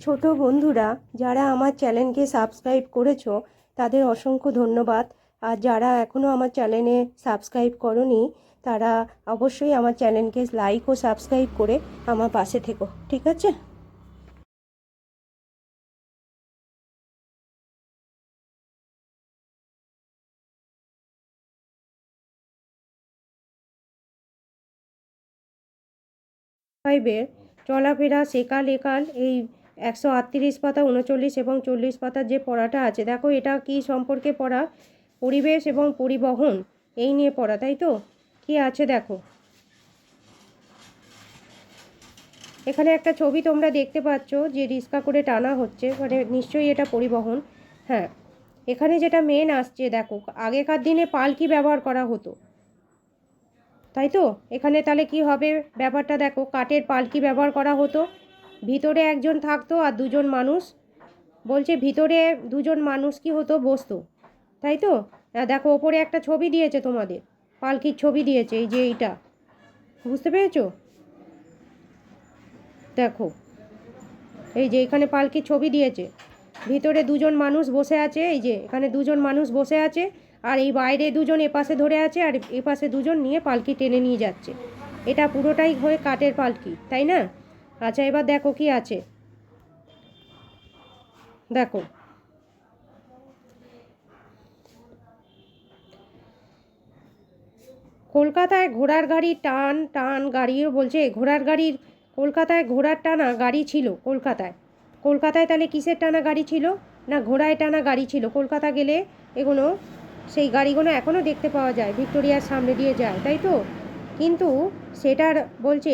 ছোট বন্ধুরা যারা আমার চ্যানেলকে সাবস্ক্রাইব করেছো তাদের অসংখ্য ধন্যবাদ। আর যারা এখনও আমার চ্যানেলে সাবস্ক্রাইব করোনি তারা অবশ্যই আমার চ্যানেলকে লাইক ও সাবস্ক্রাইব করে আমার পাশে থেকো, ঠিক আছে? ফাইভের চলাফেরা সেকাল একাল এই 138 পাতা 39 এবং 40 পাতার যে পড়াটা আছে, দেখো এটা কি সম্পর্কে পড়া? পরিবেশ এবং পরিবহন এই নিয়ে পড়া, তাই তো? কি আছে দেখো, এখানে একটা ছবি তোমরা দেখতে পাচ্ছ যে রিক্সা করে টানা হচ্ছে, মানে নিশ্চয়ই এটা পরিবহন। হ্যাঁ, এখানে যেটা মেন আসছে দেখো, আগেকার দিনে পালকি ব্যবহার করা হতো, তাই তো? এখানে তাহলে কি হবে ব্যাপারটা দেখো, কাঠের পালকি ব্যবহার করা হতো, ভিতরে একজন থাকতো আর দুজন মানুষ, বলছে ভিতরে দুজন মানুষ কি হতো, বসতো, তাই তো? দেখো ওপরে একটা ছবি দিয়েছে তোমাদের, পালকির ছবি দিয়েছে, এই যে এইটা, বুঝতে পেরেছো? দেখো এই যে এখানে পালকির ছবি দিয়েছে, ভিতরে দুজন মানুষ বসে আছে, এই যে এখানে দুজন মানুষ বসে আছে, আর এই বাইরে দুজন এপাশে ধরে আছে আর এপাশে দুজন নিয়ে পালকি টেনে নিয়ে যাচ্ছে। এটা পুরোটাই হয়ে কাঠের পালকি, তাই না? আচ্ছা, এবার দেখো কি আছে, দেখো কলকাতায় ঘোড়ার গাড়ির টান টান গাড়িও বলছে, ঘোড়ার গাড়ির, কলকাতায় ঘোড়ার টানা গাড়ি ছিল কলকাতায়। কলকাতায় তাহলে কিসের টানা গাড়ি ছিল? না ঘোড়ায় টানা গাড়ি ছিল। কলকাতা গেলে এগুলো, সেই গাড়িগুলো এখনও দেখতে পাওয়া যায়, ভিক্টোরিয়ার সামনে দিয়ে যায়, তাই তো? কিন্তু সেটার বলছে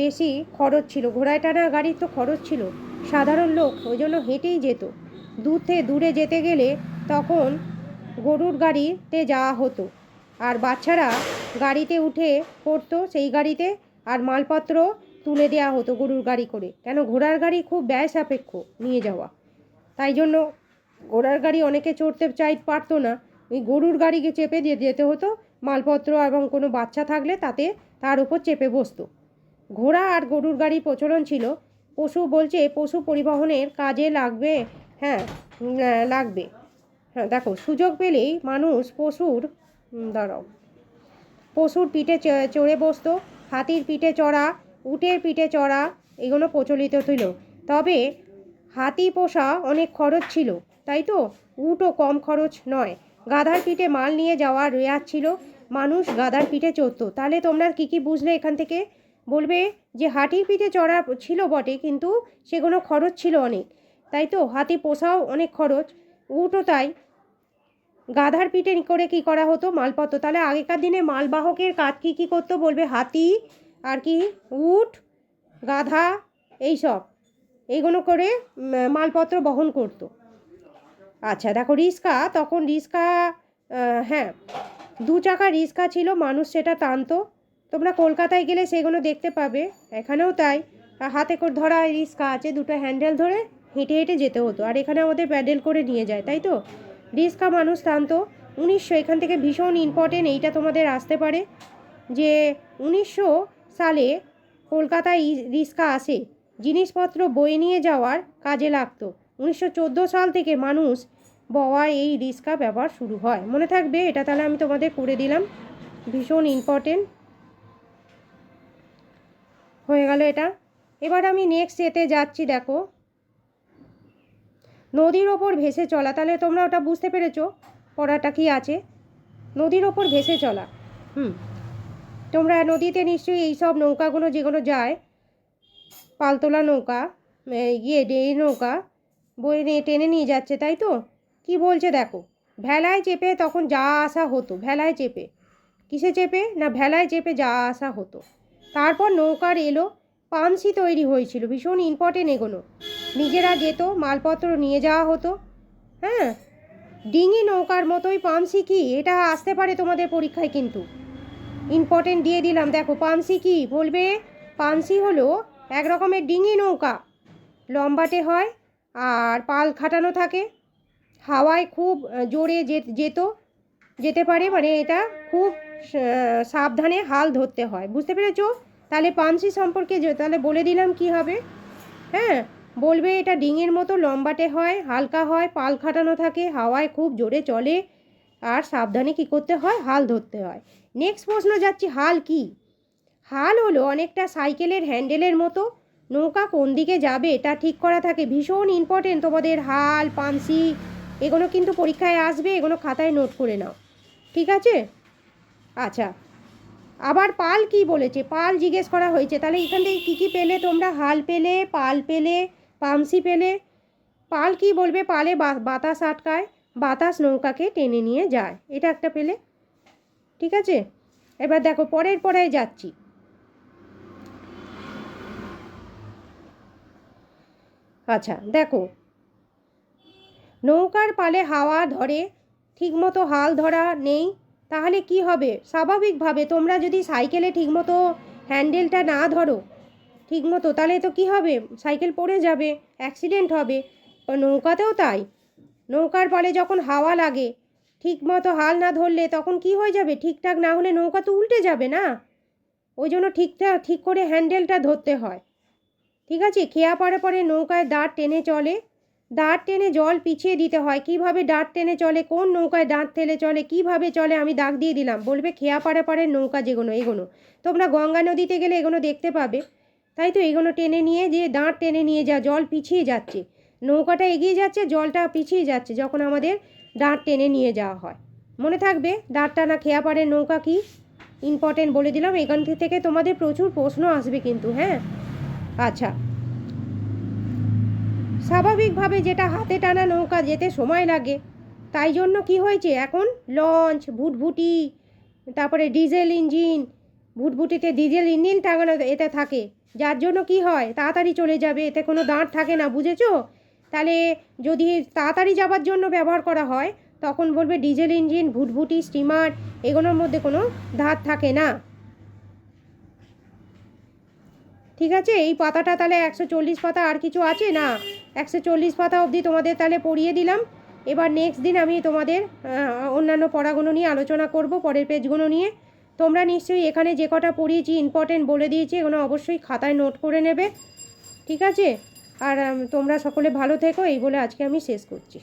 বেশি খরচ ছিল, ঘোড়ায় টানা গাড়ির তো খরচ ছিল, সাধারণ লোক ওই জন্য হেঁটেই যেত। দূরে যেতে গেলে তখন গরুর গাড়িতে যাওয়া হতো, আর বাচ্চারা গাড়িতে উঠে পড়তো সেই গাড়িতে, আর মালপত্র তুলে দেওয়া হতো গরুর গাড়ি করে। কেন, ঘোড়ার গাড়ি খুব ব্যয় সাপেক্ষ নিয়ে যাওয়া, তাই জন্য ঘোড়ার গাড়ি অনেকে চড়তে পারতো না, ওই গরুর গাড়িকে চেপে দিয়ে যেতে হতো, মালপত্র এবং কোনো বাচ্চা থাকলে তাতে তার উপর চেপে বসতো। ঘোড়া আর গরুর গাড়ি প্রচলন ছিল। পশু বলছে পশু পরিবহনের কাজে লাগবে। হ্যাঁ, লাগবে। হ্যাঁ দেখো, সুযোগ পেলেই মানুষ পশুর পিঠে চড়ে বসতো, হাতির পিঠে চড়া, উটের পিঠে চড়া, এগুলো প্রচলিত ছিল। তবে হাতি পোষা অনেক খরচ ছিল, তাই তো? উটও কম খরচ নয়। গাধার পিঠে মাল নিয়ে যাওয়ার রেয়াজ ছিল, মানুষ গাধার পিঠে চড়তো। তাহলে তোমরা কি বুঝলে এখান থেকে? বলবে যে হাতির পিঠে চড়া ছিল বটে, কিন্তু সেগুলো খরচ ছিল অনেক, তাই তো? হাতি পোষাও অনেক খরচ, উটও তাই। গাধার পিঠে করে কি করা হতো, মালপত্র। তাহলে আগেকার দিনে মালবাহকের কাজ কি করতো বলবে? হাতি আর কি, উট, গাধা, এইসব, এইগুলো করে মালপত্র বহন করতো। আচ্ছা দেখো, রিক্সা, তখন রিক্সা, হ্যাঁ, 2 চাকা রিক্সা ছিল, মানুষ সেটা টানতো। তোমরা কলকাতায় গেলে সেগুলো দেখতে পাবে, এখানেও তাই। হাতে করে ধরা রিক্সা আছে, 2টো হ্যান্ডেল ধরে হেঁটে হেঁটে যেতে হতো, আর এখানে আমাদের প্যাডেল করে নিয়ে যায়, তাই তো? রিক্সা মানুষ টানতো। 1900, এখান থেকে ভীষণ ইম্পর্টেন্ট, এইটা তোমাদের আসতে পারে, যে 1900 সালে কলকাতায় রিক্সা আসে, জিনিসপত্র বয়ে নিয়ে যাওয়ার কাজে লাগতো। 1914 সাল থেকে মানুষ বওয়ায় এই রিক্সা ব্যবহার শুরু হয়, মনে থাকবে এটা? তাহলে আমি তোমাদের করে দিলাম, ভীষণ ইম্পর্টেন্ট হয়ে গেল এটা। এবার আমি নেক্সট এতে যাচ্ছি, দেখো নদীর ওপর ভেসে চলা। তাহলে তোমরা ওটা বুঝতে পেরেছো পড়াটা কি আছে, নদীর ওপর ভেসে চলা। তোমরা নদীতে নিশ্চয়ই এইসব নৌকাগুলো যেগুলো যায়, পালতোলা নৌকা, এই নৌকা বয়ে নিয়ে টেনে নিয়ে যাচ্ছে, তাই তো? কি বলছে দেখো, ভেলায় চেপে তখন যাওয়া আসা হতো, ভেলায় চেপে, কিসে চেপে? না ভেলায় চেপে যাওয়া আসা হতো। তারপর নৌকার এলো, পামসি তৈরি হয়েছিল, ভীষণ ইম্পর্টেন্ট এগুলো। নিজেরা যেত, মালপত্র নিয়ে যাওয়া হতো। হ্যাঁ, ডিঙি নৌকার মতোই পামসি কি, এটা আসতে পারে তোমাদের পরীক্ষায়, কিন্তু ইম্পর্টেন্ট দিয়ে দিলাম। দেখো পামসি কি বলবে? পামসি হলো এক রকমের ডিঙি নৌকা, লম্বাটে হয় আর পাল খাটানো থাকে, হাওয়ায় খুব জোরে যেতে পারে, মানে এটা খুব সাবধানে হাল ধরতে হয়, বুঝতে পেরেছো? তাহলে পামসি সম্পর্কে তাহলে বলে দিলাম কি হবে। হ্যাঁ, বলবে এটা ডিঙের মতো লম্বাটে হয়, হালকা হয়, পাল খাটানো থাকে, হাওয়ায় খুব জোরে চলে, আর সাবধানে কী করতে হয়, হাল ধরতে হয়। নেক্সট প্রশ্ন যাচ্ছি, হাল কি? হাল হলো অনেকটা সাইকেলের হ্যান্ডেলের মতো, নৌকা কোন দিকে যাবে তা ঠিক করা থাকে। ভীষণ ইম্পর্টেন্ট তোমাদের হাল, পামসি, এগুলো কিন্তু পরীক্ষায় আসবে, এগুলো খাতায় নোট করে নাও, ঠিক আছে? আচ্ছা, আবার পাল কি বলেছে, পাল জিজ্ঞেস করা হয়েছে, তাহলে এখান থেকে কী কী পেলে তোমরা? হাল পেলে, পাল পেলে, পামসি পেলে। পাল কি বলবে, পালে বাতাস আটকায়, বাতাস নৌকাকে টেনে নিয়ে যায়, এটা একটা পেলে, ঠিক আছে? এবার দেখো পরের পড়ায় যাচ্ছি। আচ্ছা দেখো, নৌকার পালে হাওয়া ধরে, ঠিকমতো হাল ধরা নেই, তাহলে কি হবে? স্বাভাবিকভাবে তোমরা যদি সাইকেলে ঠিকমতো হ্যান্ডেলটা না ধরো ঠিকমতো, তাহলে তো কি হবে, সাইকেল পড়ে যাবে, অ্যাক্সিডেন্ট হবে। নৌকাতেও তাই, নৌকার পালে যখন হাওয়া লাগে, ঠিকমতো হাল না ধরলে তখন কি হয়ে যাবে, ঠিকঠাক না হলে নৌকা তো উল্টে যাবে না। ওই জন্য ঠিক করে হ্যান্ডেলটা ধরতে হয়, ঠিক আছে? খেয়া পাড়ে পরে নৌকায় দাঁড় টেনে চলে, দাঁড় টেনে জল পিছিয়ে দিতে হয়। কিভাবে দাঁড় টেনে চলে, কোন নৌকায় দাঁড় ঠেলে চলে, কিভাবে চলে, আমি দাগ দিয়ে দিলাম। বলবে খেয়া পাড়ে পাড়ে নৌকা যেগুলো, এগুলো তোমরা গঙ্গা নদীতে গেলে এগুলো দেখতে পাবে, তাই তো? এগুলো টেনে নিয়ে যে দাঁড় টেনে নিয়ে যা, জল পিছিয়ে যাচ্ছে, নৌকাটা এগিয়ে যাচ্ছে, জলটা পিছিয়ে যাচ্ছে, যখন আমাদের দাঁড় টেনে নিয়ে যাওয়া হয়। মনে থাকবে দাঁড় টানা খেয়া পাড়ের নৌকা কি ইম্পর্টেন্ট বলে দিলাম। এখান থেকে তোমাদের প্রচুর প্রশ্ন আসবে কিন্তু, হ্যাঁ? আচ্ছা, স্বাভাবিকভাবে যেটা হাতে টানা নৌকা যেতে সময় লাগে, তাই জন্য কি হয়েছে, এখন লঞ্চ, ভুটভুটি, তারপরে ডিজেল ইঞ্জিন, ভুটভুটিতে ডিজেল ইঞ্জিন টাঙানো এতে থাকে, যার জন্য কি হয়, তাড়াতাড়ি চলে যাবে, এতে কোনো দাঁড় থাকে না, বুঝেছো? তাহলে যদি তাড়াতাড়ি যাবার জন্য ব্যবহার করা হয়, তখন বলবে ডিজেল ইঞ্জিন, ভুটভুটি, স্টিমার, এগুলোর মধ্যে কোনো ধার থাকে না, ঠিক আছে? এই পাতাটা তাহলে 140 পাতা, আর কিছু আছে না? 140 পাতা অবধি তোমাদের তাহলে পড়িয়ে দিলাম। এবার নেক্সট দিন আমি তোমাদের অন্যান্য পড়াগুলো নিয়ে আলোচনা করব, পরের পেজগুলো নিয়ে। তোমরা নিশ্চয়ই এখানে যে কটা পড়িয়েছি ইম্পর্টেন্ট বলে দিয়েছি, এগুলো অবশ্যই খাতায় নোট করে নেবে, ঠিক আছে? আর তোমরা সকলে ভালো থেকো, এই বলে আজকে আমি শেষ করছি।